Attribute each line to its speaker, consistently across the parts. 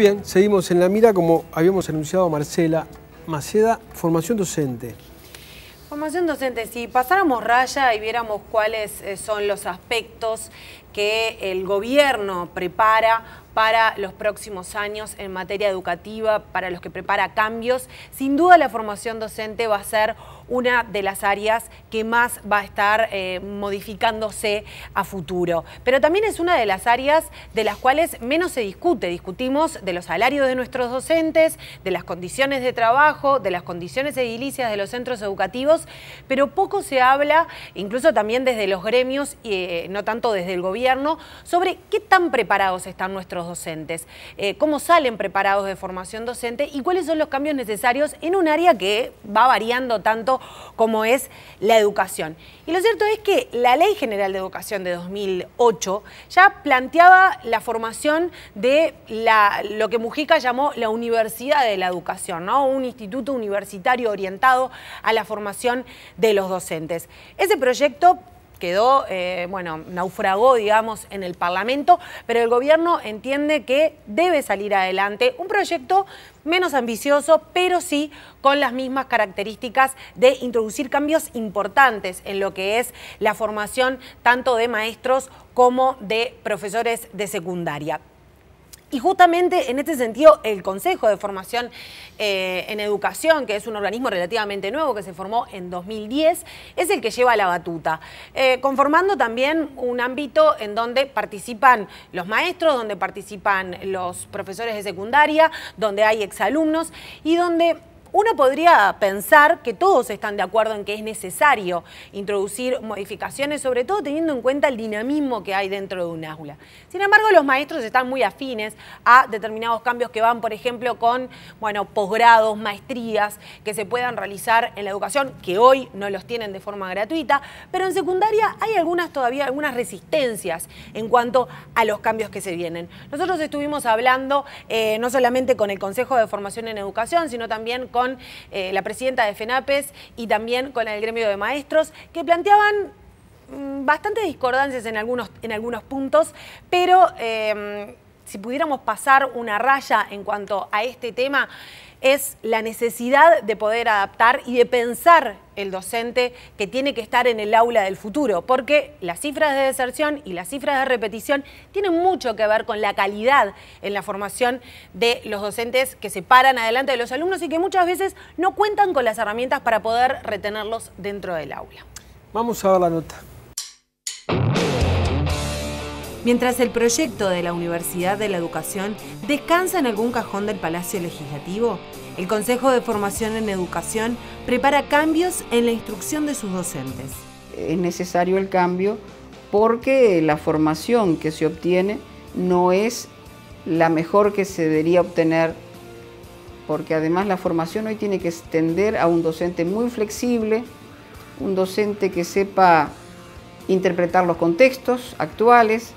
Speaker 1: bien, seguimos en la mira como habíamos anunciado. Marcela Maceda, formación docente.
Speaker 2: Formación docente, si pasáramos raya y viéramos cuáles son los aspectos que el gobierno prepara para los próximos años en materia educativa, para los que prepara cambios, sin duda la formación docente va a ser una de las áreas que más va a estar modificándose a futuro. Pero también es una de las áreas de las cuales menos se discute. Discutimos de los salarios de nuestros docentes, de las condiciones de trabajo, de las condiciones edilicias de los centros educativos, pero poco se habla, incluso también desde los gremios, no tanto desde el gobierno, sobre qué tan preparados están nuestros docentes, cómo salen preparados de formación docente y cuáles son los cambios necesarios en un área que va variando tanto como es la educación. Y lo cierto es que la Ley General de Educación de 2008 ya planteaba la formación de lo que Mujica llamó la Universidad de la Educación, ¿no? Un instituto universitario orientado a la formación de los docentes. Ese proyecto quedó, naufragó, digamos, en el Parlamento, pero el gobierno entiende que debe salir adelante un proyecto menos ambicioso, pero sí con las mismas características de introducir cambios importantes en lo que es la formación tanto de maestros como de profesores de secundaria. Y justamente en este sentido, el Consejo de Formación en Educación, que es un organismo relativamente nuevo que se formó en 2010, es el que lleva la batuta, conformando también un ámbito en donde participan los maestros, donde participan los profesores de secundaria, donde hay exalumnos y donde uno podría pensar que todos están de acuerdo en que es necesario introducir modificaciones, sobre todo teniendo en cuenta el dinamismo que hay dentro de un aula. Sin embargo, los maestros están muy afines a determinados cambios que van, por ejemplo, con posgrados, maestrías que se puedan realizar en la educación, que hoy no los tienen de forma gratuita, pero en secundaria hay todavía algunas resistencias en cuanto a los cambios que se vienen. Nosotros estuvimos hablando no solamente con el Consejo de Formación en Educación, sino también con la presidenta de FENAPES y también con el gremio de maestros, que planteaban bastantes discordancias en algunos puntos, pero si pudiéramos pasar una raya en cuanto a este tema, es la necesidad de poder adaptar y de pensar el docente que tiene que estar en el aula del futuro, porque las cifras de deserción y las cifras de repetición tienen mucho que ver con la calidad en la formación de los docentes que se paran adelante de los alumnos y que muchas veces no cuentan con las herramientas para poder retenerlos dentro del aula.
Speaker 1: Vamos a ver la nota.
Speaker 3: Mientras el proyecto de la Universidad de la Educación descansa en algún cajón del Palacio Legislativo, el Consejo de Formación en Educación prepara cambios en la instrucción de sus docentes.
Speaker 4: Es necesario el cambio porque la formación que se obtiene no es la mejor que se debería obtener, porque además la formación hoy tiene que tender a un docente muy flexible, un docente que sepa interpretar los contextos actuales,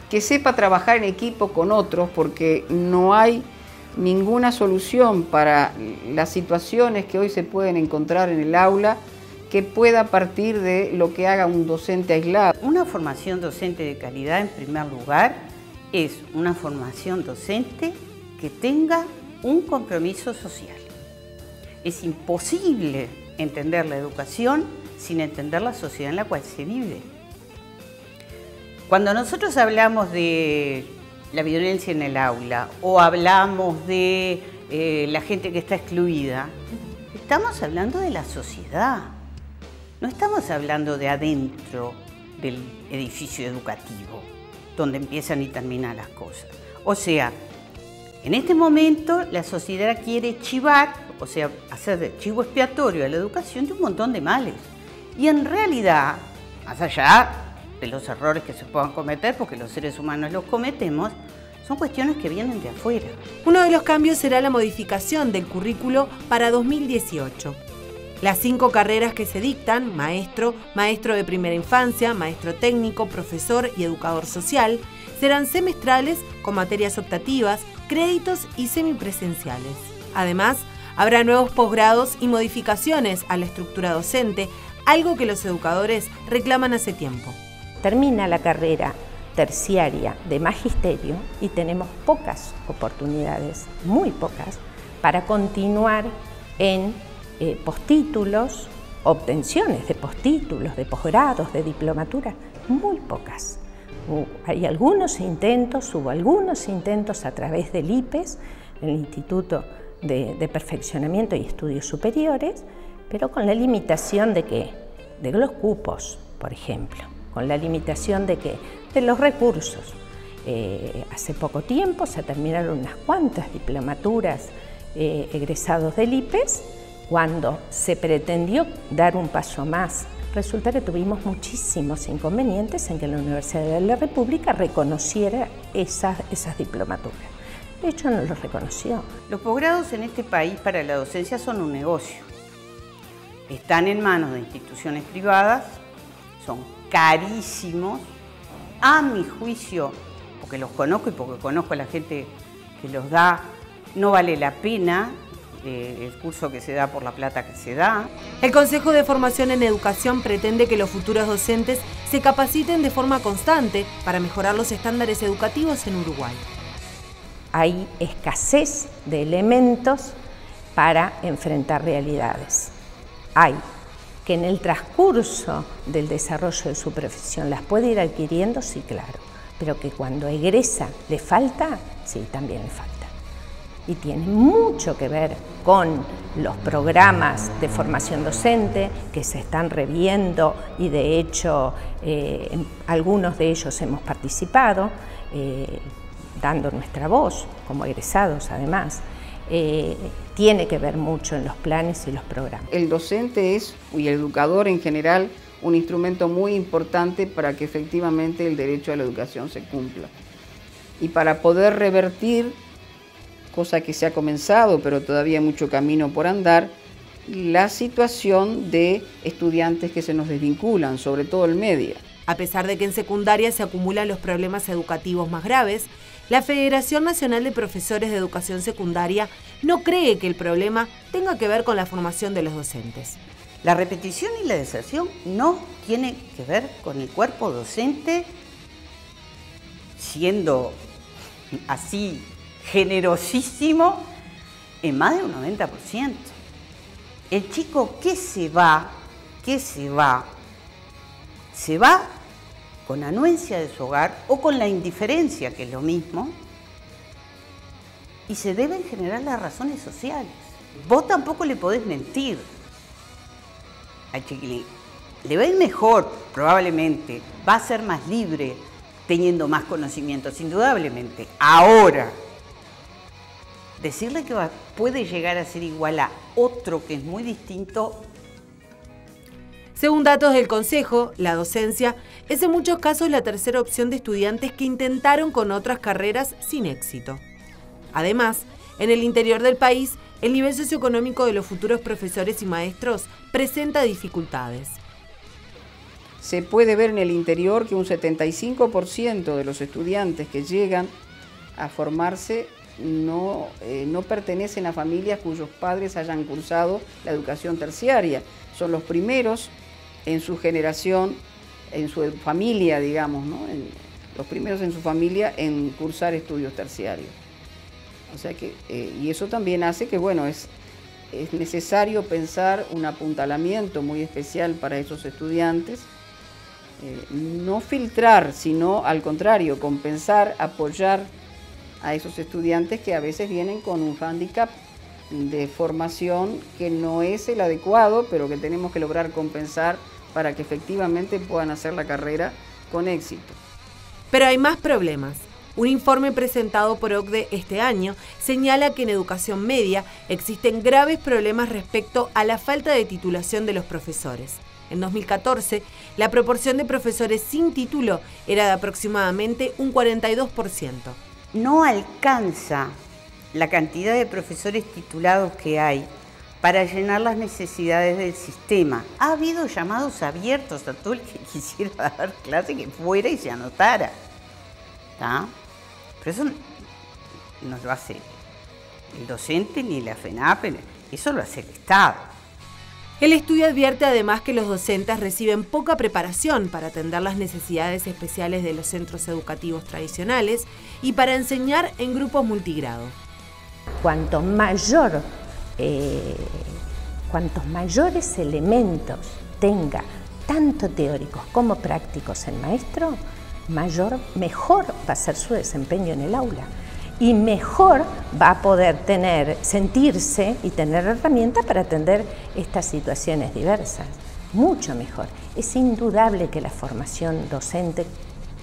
Speaker 4: que sepa trabajar en equipo con otros, porque no hay ninguna solución para las situaciones que hoy se pueden encontrar en el aula que pueda partir de lo que haga un docente aislado.
Speaker 5: Una formación docente de calidad, en primer lugar, es una formación docente que tenga un compromiso social. Es imposible entender la educación sin entender la sociedad en la cual se vive. Cuando nosotros hablamos de la violencia en el aula o hablamos de la gente que está excluida, estamos hablando de la sociedad, no estamos hablando de adentro del edificio educativo, donde empiezan y terminan las cosas. O sea, en este momento la sociedad quiere chivar, o sea, hacer de chivo expiatorio a la educación de un montón de males. Y en realidad, más allá de los errores que se puedan cometer, porque los seres humanos los cometemos, son cuestiones que vienen de afuera.
Speaker 3: Uno de los cambios será la modificación del currículo para 2018. Las 5 carreras que se dictan, maestro, maestro de primera infancia, maestro técnico, profesor y educador social, serán semestrales con materias optativas, créditos y semipresenciales. Además, habrá nuevos posgrados y modificaciones a la estructura docente, algo que los educadores reclaman hace tiempo.
Speaker 6: Termina la carrera, terciaria de magisterio y tenemos pocas oportunidades, muy pocas, para continuar en postítulos, obtenciones de postítulos, de posgrados, de diplomatura, muy pocas. Hay algunos intentos, hubo algunos intentos a través del IPES, el Instituto de Perfeccionamiento y Estudios Superiores, pero con la limitación de los cupos, por ejemplo, con la limitación de los recursos. Hace poco tiempo se terminaron unas cuantas diplomaturas egresados del IPES. Cuando se pretendió dar un paso más, resulta que tuvimos muchísimos inconvenientes en que la Universidad de la República reconociera esas diplomaturas. De hecho, no los reconoció.
Speaker 5: Los posgrados en este país para la docencia son un negocio. Están en manos de instituciones privadas, son carísimos. A mi juicio, porque los conozco y porque conozco a la gente que los da, no vale la pena el curso que se da por la plata que se da.
Speaker 3: El Consejo de Formación en Educación pretende que los futuros docentes se capaciten de forma constante para mejorar los estándares educativos en Uruguay.
Speaker 6: Hay escasez de elementos para enfrentar realidades. Hay que en el transcurso del desarrollo de su profesión las puede ir adquiriendo, sí, claro, pero que cuando egresa le falta, sí, también le falta. Y tiene mucho que ver con los programas de formación docente que se están reviendo y de hecho en algunos de ellos hemos participado, dando nuestra voz como egresados además. Tiene que ver mucho en los planes y los programas.
Speaker 4: El docente y el educador en general, un instrumento muy importante para que efectivamente el derecho a la educación se cumpla. Y para poder revertir, cosa que se ha comenzado, pero todavía hay mucho camino por andar, la situación de estudiantes que se nos desvinculan, sobre todo el media.
Speaker 3: A pesar de que en secundaria se acumulan los problemas educativos más graves, la Federación Nacional de Profesores de Educación Secundaria no cree que el problema tenga que ver con la formación de los docentes.
Speaker 5: La repetición y la deserción no tienen que ver con el cuerpo docente siendo así generosísimo en más de un 90%. El chico que se va con anuencia de su hogar o con la indiferencia, que es lo mismo, y se deben generar las razones sociales. Vos tampoco le podés mentir al chiquilín. Le va a ir mejor, probablemente, va a ser más libre, teniendo más conocimientos, indudablemente. Ahora, decirle que puede llegar a ser igual a otro que es muy distinto.
Speaker 3: Según datos del Consejo, la docencia es en muchos casos la tercera opción de estudiantes que intentaron con otras carreras sin éxito. Además, en el interior del país, el nivel socioeconómico de los futuros profesores y maestros presenta dificultades.
Speaker 4: Se puede ver en el interior que un 75% de los estudiantes que llegan a formarse no pertenecen a familias cuyos padres hayan cursado la educación terciaria. Son los primeros en su generación, en su familia, digamos, ¿no? Los primeros en su familia en cursar estudios terciarios. O sea que, y eso también hace que, bueno, es necesario pensar un apuntalamiento muy especial para esos estudiantes. No filtrar, sino al contrario, compensar, apoyar a esos estudiantes que a veces vienen con un hándicap de formación que no es el adecuado, pero que tenemos que lograr compensar para que efectivamente puedan hacer la carrera con éxito.
Speaker 3: Pero hay más problemas. Un informe presentado por OCDE este año señala que en educación media existen graves problemas respecto a la falta de titulación de los profesores. En 2014, la proporción de profesores sin título era de aproximadamente un 42%.
Speaker 5: No alcanza la cantidad de profesores titulados que hay para llenar las necesidades del sistema. Ha habido llamados abiertos a todo el que quisiera dar clase que fuera y se anotara. ¿Está? Pero eso no lo hace el docente ni la FENAP, eso lo hace el Estado.
Speaker 3: El estudio advierte además que los docentes reciben poca preparación para atender las necesidades especiales de los centros educativos tradicionales y para enseñar en grupos multigrado.
Speaker 6: Cuantos mayores elementos tenga, tanto teóricos como prácticos, el maestro, mejor va a ser su desempeño en el aula. Y mejor va a poder sentirse y tener herramientas para atender estas situaciones diversas. Mucho mejor. Es indudable que la formación docente,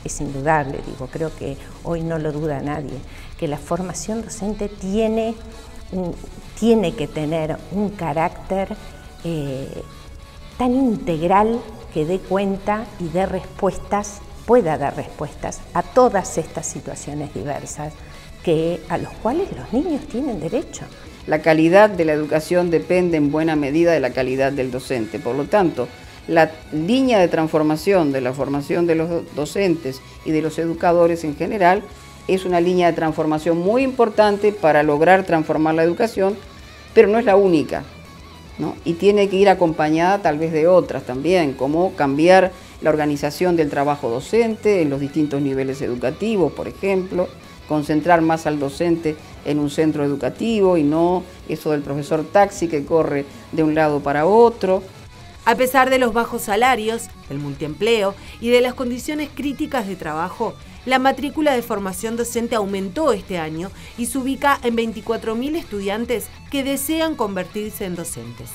Speaker 6: es indudable, creo que hoy no lo duda nadie, que la formación docente tiene que tener un carácter tan integral que dé cuenta y pueda dar respuestas a todas estas situaciones diversas a los cuales los niños tienen derecho.
Speaker 4: La calidad de la educación depende en buena medida de la calidad del docente. Por lo tanto, la línea de transformación de la formación de los docentes y de los educadores en general es una línea de transformación muy importante para lograr transformar la educación, pero no es la única, ¿no? Y tiene que ir acompañada tal vez de otras también, como cambiar la organización del trabajo docente en los distintos niveles educativos, por ejemplo, concentrar más al docente en un centro educativo y no eso del profesor taxi que corre de un lado para otro.
Speaker 3: A pesar de los bajos salarios, del multiempleo y de las condiciones críticas de trabajo, la matrícula de formación docente aumentó este año y se ubica en 24.000 estudiantes que desean convertirse en docentes.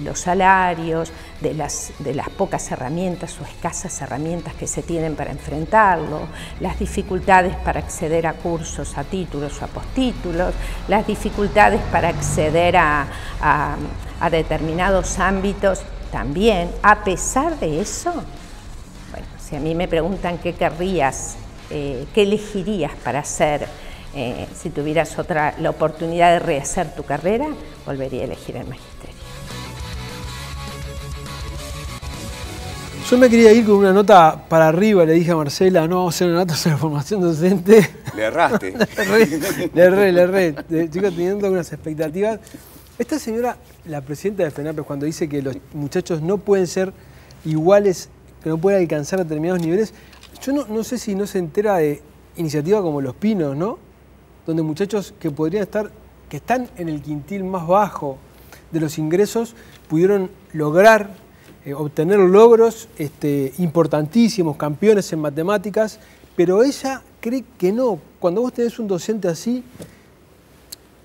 Speaker 6: Los salarios, de las pocas herramientas o escasas herramientas que se tienen para enfrentarlo, las dificultades para acceder a cursos, a títulos o a postítulos, las dificultades para acceder a determinados ámbitos también. A pesar de eso, bueno, si a mí me preguntan qué querrías, qué elegirías para hacer, si tuvieras la oportunidad de rehacer tu carrera, volvería a elegir el magisterio.
Speaker 1: Yo me quería ir con una nota para arriba, le dije a Marcela, no vamos a hacer una nota sobre formación docente.
Speaker 7: Le erraste.
Speaker 1: Le erré. Chicos, teniendo algunas expectativas. Esta señora, la presidenta de FENAPES, cuando dice que los muchachos no pueden ser iguales, que no pueden alcanzar determinados niveles, yo no sé si no se entera de iniciativas como Los Pinos, ¿no? Donde muchachos que podrían estar, que están en el quintil más bajo de los ingresos, pudieron lograr obtener logros importantísimos, campeones en matemáticas, pero ella cree que no. Cuando vos tenés un docente así,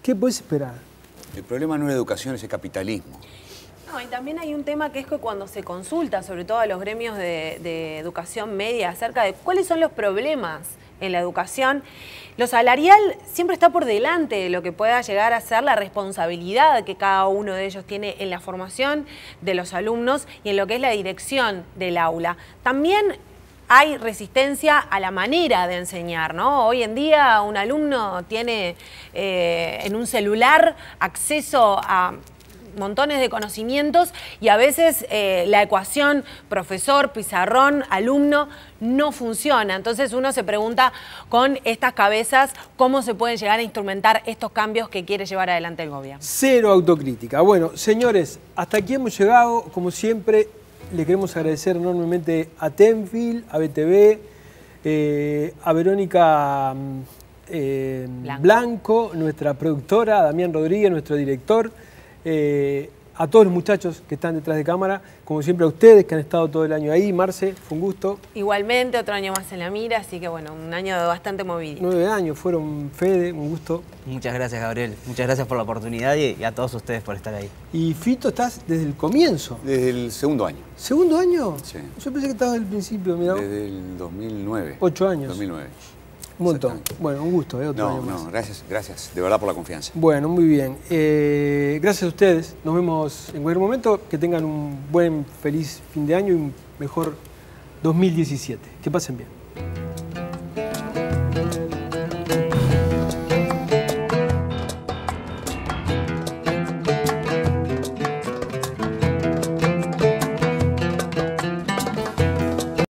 Speaker 1: ¿qué podés esperar?
Speaker 7: El problema no es la educación, es el capitalismo.
Speaker 2: No, y también hay un tema que es que cuando se consulta, sobre todo a los gremios de educación media, acerca de cuáles son los problemas en la educación, lo salarial siempre está por delante de lo que pueda llegar a ser la responsabilidad que cada uno de ellos tiene en la formación de los alumnos y en lo que es la dirección del aula. También hay resistencia a la manera de enseñar, ¿no? Hoy en día un alumno tiene en un celular acceso a montones de conocimientos y a veces la ecuación profesor, pizarrón, alumno no funciona. Entonces uno se pregunta con estas cabezas cómo se pueden llegar a instrumentar estos cambios que quiere llevar adelante el gobierno.
Speaker 1: Cero autocrítica. Bueno, señores, hasta aquí hemos llegado. Como siempre, le queremos agradecer enormemente a Tenfield, a BTV, a Verónica Blanco, nuestra productora, a Damián Rodríguez, nuestro director, a todos los muchachos que están detrás de cámara, como siempre a ustedes que han estado todo el año ahí. Marce, fue un gusto.
Speaker 2: Igualmente, otro año más en la mira, así que bueno, un año bastante movido.
Speaker 1: 9 años fueron, Fede, un gusto.
Speaker 8: Muchas gracias, Gabriel. Muchas gracias por la oportunidad y a todos ustedes por estar ahí.
Speaker 1: Y Fito, estás desde el comienzo.
Speaker 7: Desde el segundo año.
Speaker 1: ¿Segundo año?
Speaker 7: Sí.
Speaker 1: Yo pensé que estabas desde el principio, mirá.
Speaker 7: Desde el 2009.
Speaker 1: 8 años.
Speaker 7: 2009.
Speaker 1: Un montón. Bueno, un gusto, otro año más.
Speaker 7: No, gracias, de verdad por la confianza.
Speaker 1: Bueno, muy bien. Gracias a ustedes. Nos vemos en cualquier momento. Que tengan un buen, feliz fin de año y un mejor 2017. Que pasen bien.